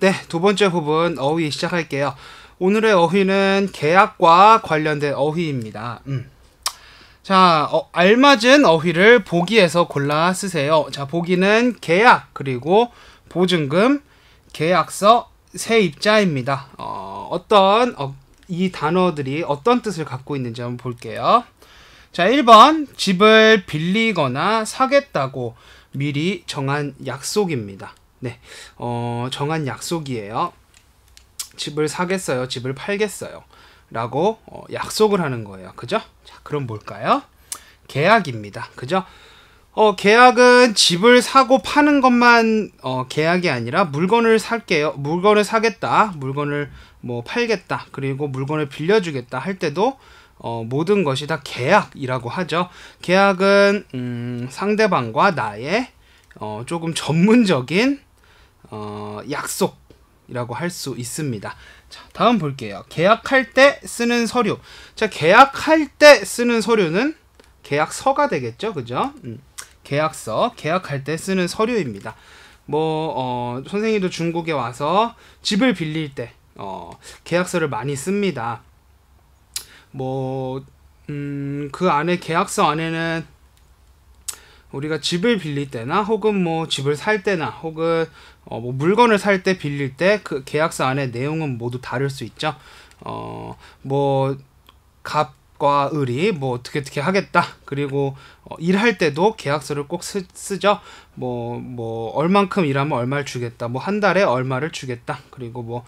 네, 두 번째 부분 어휘 시작할게요. 오늘의 어휘는 계약과 관련된 어휘입니다. 자, 알맞은 어휘를 보기에서 골라 쓰세요. 자, 보기는 계약, 그리고 보증금, 계약서, 세입자입니다. 이 단어들이 어떤 뜻을 갖고 있는지 한번 볼게요. 자, 1번, 집을 빌리거나 사겠다고 미리 정한 약속입니다. 네, 정한 약속이에요. 집을 사겠어요, 집을 팔겠어요 라고 약속을 하는 거예요. 그죠? 자, 그럼 뭘까요? 계약입니다. 그죠? 계약은 집을 사고 파는 것만 계약이 아니라 물건을 살게요, 물건을 사겠다, 물건을 뭐 팔겠다, 그리고 물건을 빌려주겠다 할 때도 모든 것이 다 계약이라고 하죠. 계약은 상대방과 나의 조금 전문적인 약속이라고 할 수 있습니다. 자, 다음 볼게요. 계약할 때 쓰는 서류. 자, 계약할 때 쓰는 서류는 계약서가 되겠죠, 그죠? 계약서, 계약할 때 쓰는 서류입니다. 선생님도 중국에 와서 집을 빌릴 때 계약서를 많이 씁니다. 그 안에, 계약서 안에는 우리가 집을 빌릴 때나 혹은 뭐 집을 살 때나 혹은 물건을 살 때 빌릴 때 그 계약서 안에 내용은 모두 다를 수 있죠. 갑과 을이 어떻게 하겠다, 그리고 일할 때도 계약서를 꼭 쓰죠. 얼만큼 일하면 얼마를 주겠다, 한 달에 얼마를 주겠다, 그리고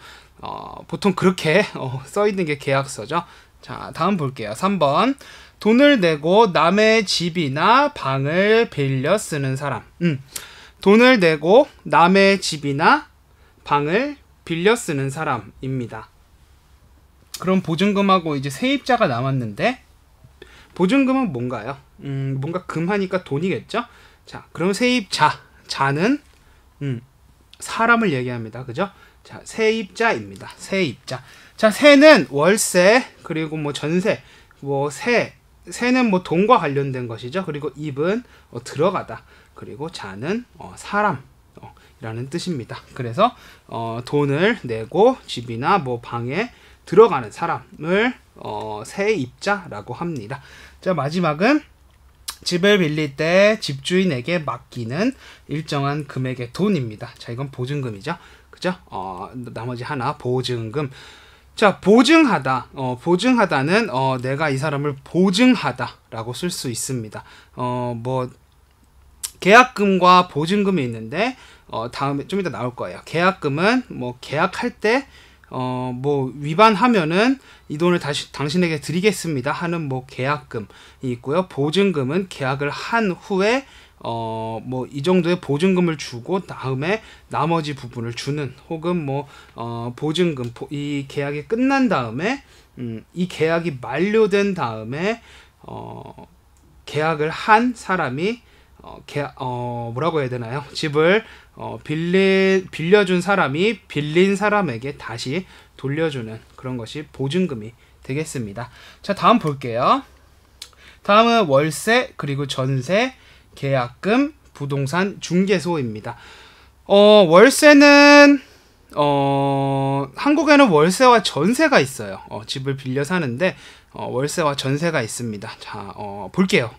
보통 그렇게 써 있는 게 계약서죠. 자, 다음 볼게요. 3번. 돈을 내고 남의 집이나 방을 빌려 쓰는 사람. 돈을 내고 남의 집이나 방을 빌려 쓰는 사람입니다. 그럼 보증금하고 이제 세입자가 남았는데, 보증금은 뭔가요? 뭔가 금하니까 돈이겠죠? 자, 그럼 자는 사람을 얘기합니다. 그죠? 자, 세입자입니다. 세입자. 자, 세는 월세, 그리고 전세, 세는 돈과 관련된 것이죠. 그리고 입은 들어가다, 그리고 자는 사람 이라는 뜻입니다. 그래서 돈을 내고 집이나 방에 들어가는 사람을 세입자라고 합니다. 자, 마지막은 집을 빌릴 때 집주인에게 맡기는 일정한 금액의 돈입니다. 자, 이건 보증금이죠. 그죠? 나머지 하나 보증금. 자, 보증하다. 보증하다는 내가 이 사람을 보증하다라고 쓸 수 있습니다. 계약금과 보증금이 있는데 다음에 좀 이따 나올 거예요. 계약금은 계약할 때 위반하면은 이 돈을 다시 당신에게 드리겠습니다 하는 계약금이 있고요. 보증금은 계약을 한 후에 이 정도의 보증금을 주고 다음에 나머지 부분을 주는, 혹은 보증금, 이 계약이 끝난 다음에 이 계약이 만료된 다음에 계약을 한 사람이 뭐라고 해야 되나요? 집을 빌려준 사람이 빌린 사람에게 다시 돌려주는 그런 것이 보증금이 되겠습니다. 자, 다음 볼게요. 다음은 월세, 그리고 전세, 계약금, 부동산 중개소입니다. 월세는 한국에는 월세와 전세가 있어요. 집을 빌려 사는데 월세와 전세가 있습니다. 자, 볼게요.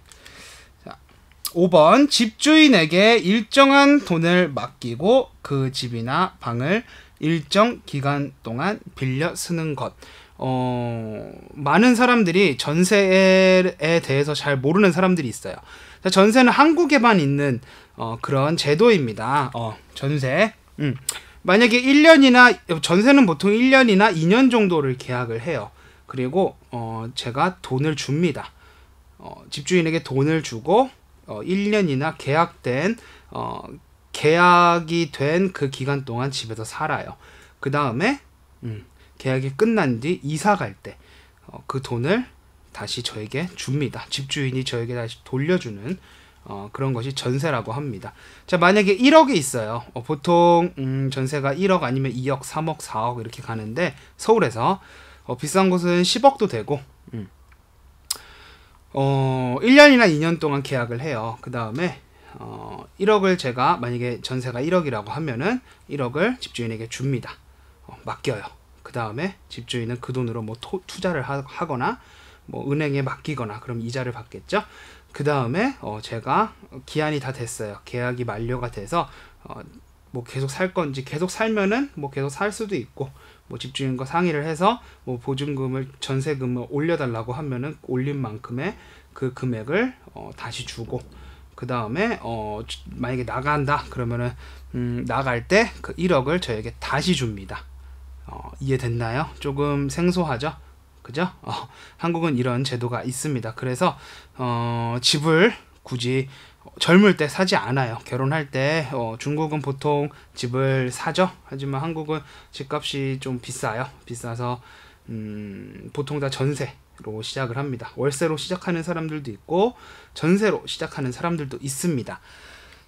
자, 5번. 집주인에게 일정한 돈을 맡기고 그 집이나 방을 일정 기간 동안 빌려 쓰는 것. 많은 사람들이 전세에 대해서 잘 모르는 사람들이 있어요. 자, 전세는 한국에만 있는 그런 제도입니다. 전세. 만약에 1년이나, 전세는 보통 1년이나 2년 정도를 계약을 해요. 그리고 제가 돈을 줍니다. 집주인에게 돈을 주고 1년이나 계약이 된 그 기간 동안 집에서 살아요. 그 다음에 계약이 끝난 뒤 이사 갈 때 그 돈을 다시 저에게 줍니다. 집주인이 저에게 다시 돌려주는 그런 것이 전세라고 합니다. 자, 만약에 1억이 있어요. 보통 전세가 1억 아니면 2억, 3억, 4억 이렇게 가는데, 서울에서 비싼 곳은 10억도 되고 1년이나 2년 동안 계약을 해요. 그 다음에 1억을 제가 만약에 전세가 1억이라고 하면은 1억을 집주인에게 줍니다. 맡겨요. 그 다음에 집주인은 그 돈으로 뭐 투자를 하거나 뭐 은행에 맡기거나 그럼 이자를 받겠죠. 그 다음에 제가 기한이 다 됐어요. 계약이 만료가 돼서 뭐 계속 살 건지, 계속 살면은 뭐 계속 살 수도 있고, 뭐 집주인과 상의를 해서 뭐 보증금을, 전세금을 올려달라고 하면은 올린 만큼의 그 금액을 다시 주고, 그 다음에 만약에 나간다 그러면은 나갈 때 그 1억을 저에게 다시 줍니다. 이해됐나요? 조금 생소하죠? 그죠? 한국은 이런 제도가 있습니다. 그래서 집을 굳이 젊을 때 사지 않아요. 결혼할 때 중국은 보통 집을 사죠. 하지만 한국은 집값이 좀 비싸요. 비싸서 보통 다 전세로 시작을 합니다. 월세로 시작하는 사람들도 있고 전세로 시작하는 사람들도 있습니다.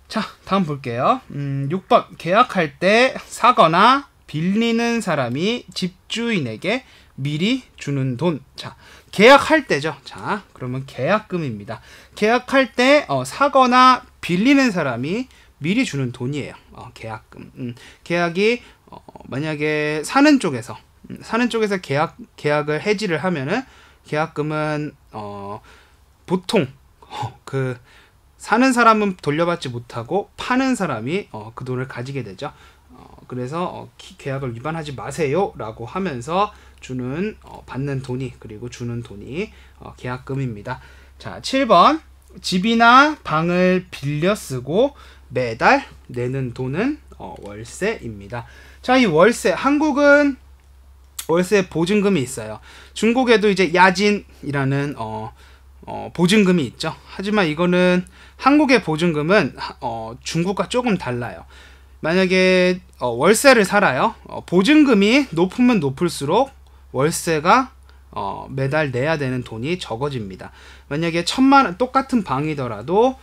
자, 다음 볼게요. 6번 계약할 때 사거나 빌리는 사람이 집주인에게 미리 주는 돈. 자, 계약할 때죠. 자, 그러면 계약금입니다. 계약할 때 사거나 빌리는 사람이 미리 주는 돈이에요. 계약금. 계약이 만약에 사는 쪽에서 계약을 해지를 하면은 계약금은 보통 그 사는 사람은 돌려받지 못하고 파는 사람이 그 돈을 가지게 되죠. 그래서 계약을 위반하지 마세요 라고 하면서 받는 돈이, 그리고 주는 돈이 계약금입니다. 자, 7번 집이나 방을 빌려 쓰고 매달 내는 돈은 월세입니다. 자, 이 월세, 한국은 월세 보증금이 있어요. 중국에도 이제 야진이라는 보증금이 있죠. 하지만 이거는 한국의 보증금은 중국과 조금 달라요. 만약에 월세를 살아요. 보증금이 높으면 높을수록 월세가 매달 내야 되는 돈이 적어집니다. 만약에 1000만원, 똑같은 방이더라도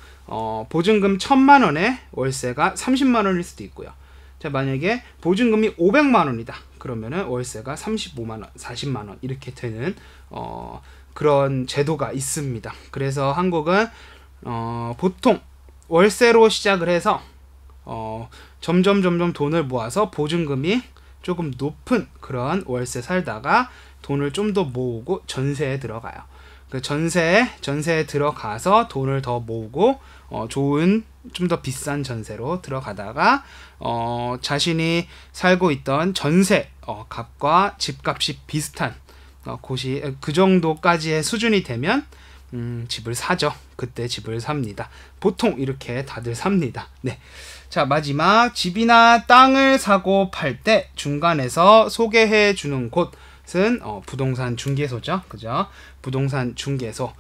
보증금 1000만원에 월세가 30만원일 수도 있고요. 자, 만약에 보증금이 500만원이다 그러면은 월세가 35만원, 40만원 이렇게 되는 그런 제도가 있습니다. 그래서 한국은 보통 월세로 시작을 해서 점점 돈을 모아서 보증금이 조금 높은 그런 월세 살다가 돈을 좀 더 모으고 전세에 들어가요. 그 전세에 들어가서 돈을 더 모으고 좋은, 좀 더 비싼 전세로 들어가다가 자신이 살고 있던 전세 값과 집값이 비슷한 곳이 그 정도까지의 수준이 되면 집을 사죠. 그때 집을 삽니다. 보통 이렇게 다들 삽니다. 네. 자, 마지막 집이나 땅을 사고 팔 때 중간에서 소개해 주는 곳은 부동산 중개소죠. 그죠? 부동산 중개소.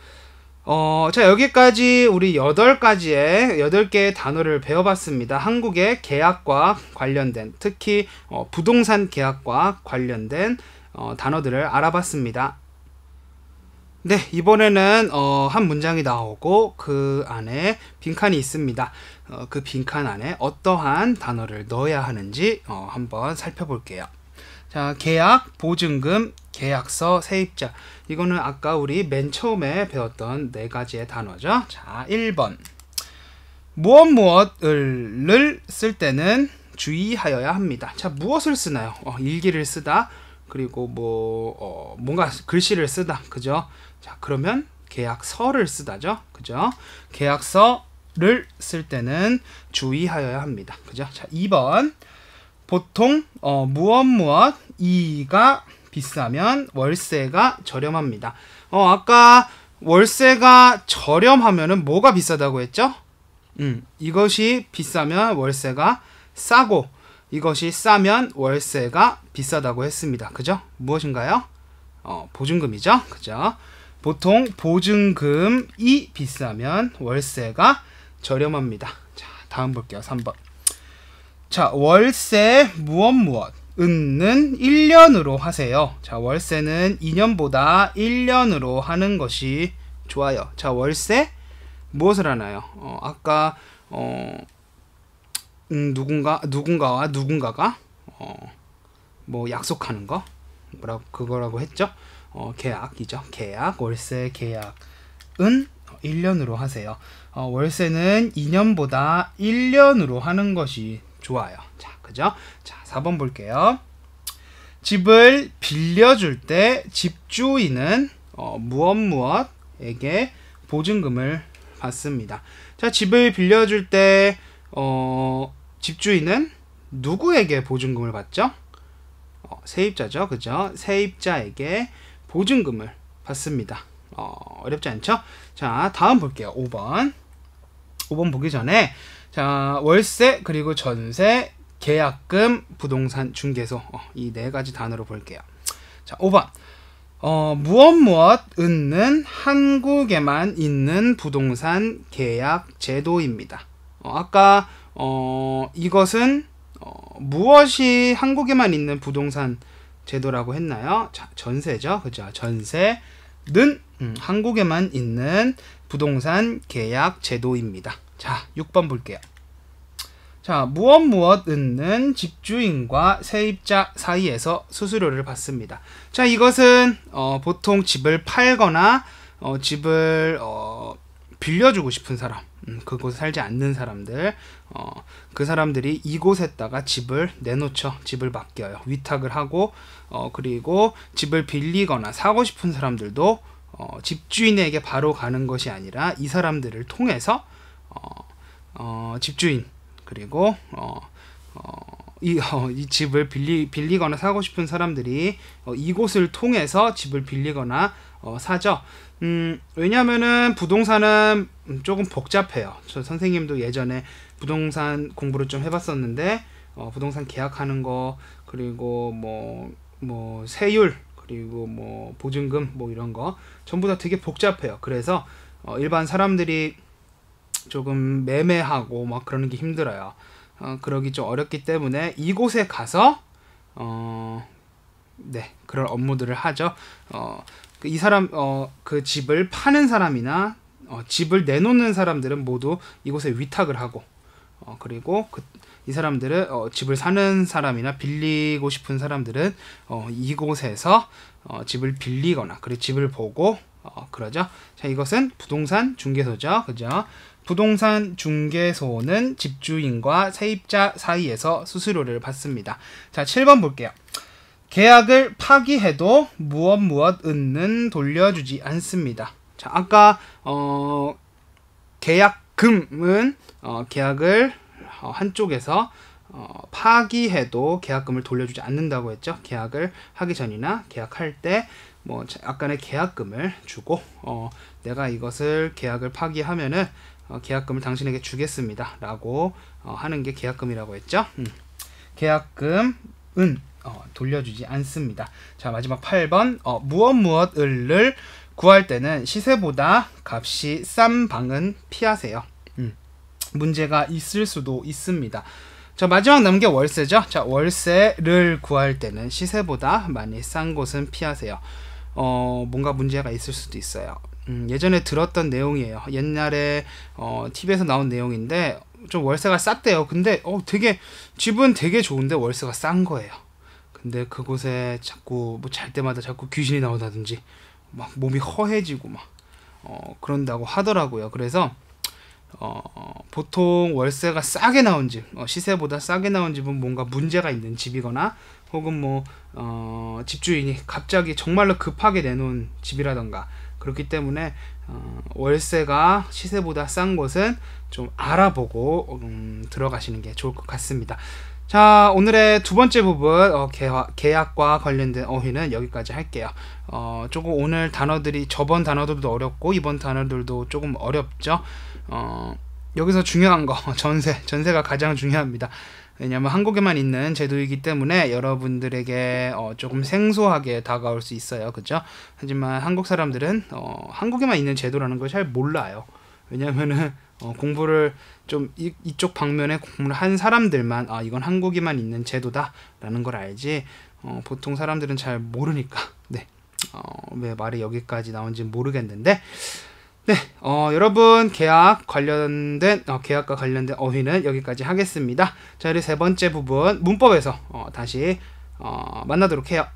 자, 여기까지 우리 8개의 단어를 배워봤습니다. 한국의 계약과 관련된, 특히 부동산 계약과 관련된 단어들을 알아봤습니다. 네, 이번에는 한 문장이 나오고 그 안에 빈칸이 있습니다. 그 빈칸 안에 어떠한 단어를 넣어야 하는지 한번 살펴볼게요. 자, 계약, 보증금, 계약서, 세입자. 이거는 아까 우리 맨 처음에 배웠던 4가지의 단어죠. 자, 1번 무엇을 쓸 때는 주의하여야 합니다. 자, 무엇을 쓰나요? 일기를 쓰다, 그리고 뭔가 글씨를 쓰다, 그죠? 자, 그러면 계약서를 쓰다죠, 그죠? 계약서를 쓸 때는 주의하여야 합니다, 그죠? 자, 2번 보통 무엇이가 비싸면 월세가 저렴합니다. 아까 월세가 저렴하면은 뭐가 비싸다고 했죠? 이것이 비싸면 월세가 싸고, 이것이 싸면 월세가 비싸다고 했습니다. 그죠? 무엇인가요? 보증금이죠. 그죠? 보통 보증금이 비싸면 월세가 저렴합니다. 자, 다음 볼게요. 3번. 자, 월세 무엇은 1년으로 하세요. 자, 월세는 2년보다 1년으로 하는 것이 좋아요. 자, 월세 무엇을 하나요? 아까 누군가와 누군가가 뭐 약속하는 거 그거라고 했죠. 계약이죠. 계약, 월세 계약은 1년으로 하세요. 월세는 2년보다 1년으로 하는 것이 좋아요. 자, 그죠? 자, 4번 볼게요. 집을 빌려줄 때 집주인은 무엇에게 보증금을 받습니다. 자, 집을 빌려줄 때 집주인은 누구에게 보증금을 받죠? 세입자죠. 그죠? 세입자에게 보증금을 받습니다. 어렵지 않죠? 자, 다음 볼게요. 5번. 5번 보기 전에 자, 월세 그리고 전세, 계약금, 부동산 중개소 이 네 가지 단어로 볼게요. 자, 5번. 무엇은 한국에만 있는 부동산 계약 제도입니다. 아까 이것은 무엇이 한국에만 있는 부동산 제도라고 했나요? 자, 전세죠. 그죠? 전세는 한국에만 있는 부동산 계약 제도입니다. 자, 6번 볼게요. 자, 무엇은 집주인과 세입자 사이에서 수수료를 받습니다. 자, 이것은 보통 집을 팔거나 집을 빌려주고 싶은 사람, 그곳에 살지 않는 사람들, 그 사람들이 이곳에다가 집을 내놓죠. 집을 맡겨요. 위탁을 하고, 그리고 집을 빌리거나 사고 싶은 사람들도 집주인에게 바로 가는 것이 아니라 이 사람들을 통해서 집주인 그리고 이 집을 빌리거나 사고 싶은 사람들이 이곳을 통해서 집을 빌리거나 사죠. 왜냐면은 부동산은 조금 복잡해요. 저 선생님도 예전에 부동산 공부를 좀 해봤었는데 부동산 계약하는 거 그리고 뭐 세율 그리고 뭐 보증금 뭐 이런 거 전부 다 되게 복잡해요. 그래서 일반 사람들이 조금 매매하고 막 그러는 게 힘들어요. 그러기 좀 어렵기 때문에 이곳에 가서 네, 그런 업무들을 하죠. 이 사람 그 집을 파는 사람이나 집을 내놓는 사람들은 모두 이곳에 위탁을 하고 그리고 이 사람들은 집을 사는 사람이나 빌리고 싶은 사람들은 이곳에서 집을 빌리거나 그리고 집을 보고 그러죠. 자, 이것은 부동산 중개소죠. 그죠? 부동산 중개소는 집주인과 세입자 사이에서 수수료를 받습니다. 자, 7번 볼게요. 계약을 파기해도 무엇은 돌려주지 않습니다. 자, 아까 계약금은 계약을 한쪽에서 파기해도 계약금을 돌려주지 않는다고 했죠. 계약을 하기 전이나 계약할 때 뭐 약간의 계약금을 주고 내가 이것을 계약을 파기하면은 계약금을 당신에게 주겠습니다 라고 하는 게 계약금이라고 했죠. 계약금은 돌려주지 않습니다. 자, 마지막 8번 무엇을 구할 때는 시세보다 값이 싼 방은 피하세요. 문제가 있을 수도 있습니다. 자, 마지막 남은 게 월세죠. 자, 월세를 구할 때는 시세보다 많이 싼 곳은 피하세요. 뭔가 문제가 있을 수도 있어요. 예전에 들었던 내용이에요. 옛날에 TV에서 나온 내용인데 좀 월세가 쌌대요. 근데 되게 집은 되게 좋은데 월세가 싼 거예요. 근데 그곳에 자꾸 뭐 잘 때마다 자꾸 귀신이 나온다든지 막 몸이 허해지고 막 그런다고 하더라고요. 그래서 보통 월세가 싸게 나온 집, 시세보다 싸게 나온 집은 뭔가 문제가 있는 집이거나 혹은 뭐 집주인이 갑자기 정말로 급하게 내놓은 집이라던가 그렇기 때문에 월세가 시세보다 싼 곳은 좀 알아보고 들어가시는 게 좋을 것 같습니다. 자, 오늘의 두 번째 부분 계약과 관련된 어휘는 여기까지 할게요. 조금 오늘 단어들이 저번 단어들도 어렵고 이번 단어들도 조금 어렵죠. 여기서 중요한 거 전세가 가장 중요합니다. 왜냐하면 한국에만 있는 제도이기 때문에 여러분들에게 조금 생소하게 다가올 수 있어요. 그죠? 하지만 한국 사람들은 한국에만 있는 제도라는 걸 잘 몰라요. 왜냐하면은 공부를 좀 이쪽 방면에 공부를 한 사람들만 이건 한국에만 있는 제도다 라는 걸 알지 보통 사람들은 잘 모르니까 네, 왜 말이 여기까지 나온지 모르겠는데 네, 여러분 계약과 관련된 어휘는 여기까지 하겠습니다. 자, 우리 세 번째 부분 문법에서 다시 만나도록 해요.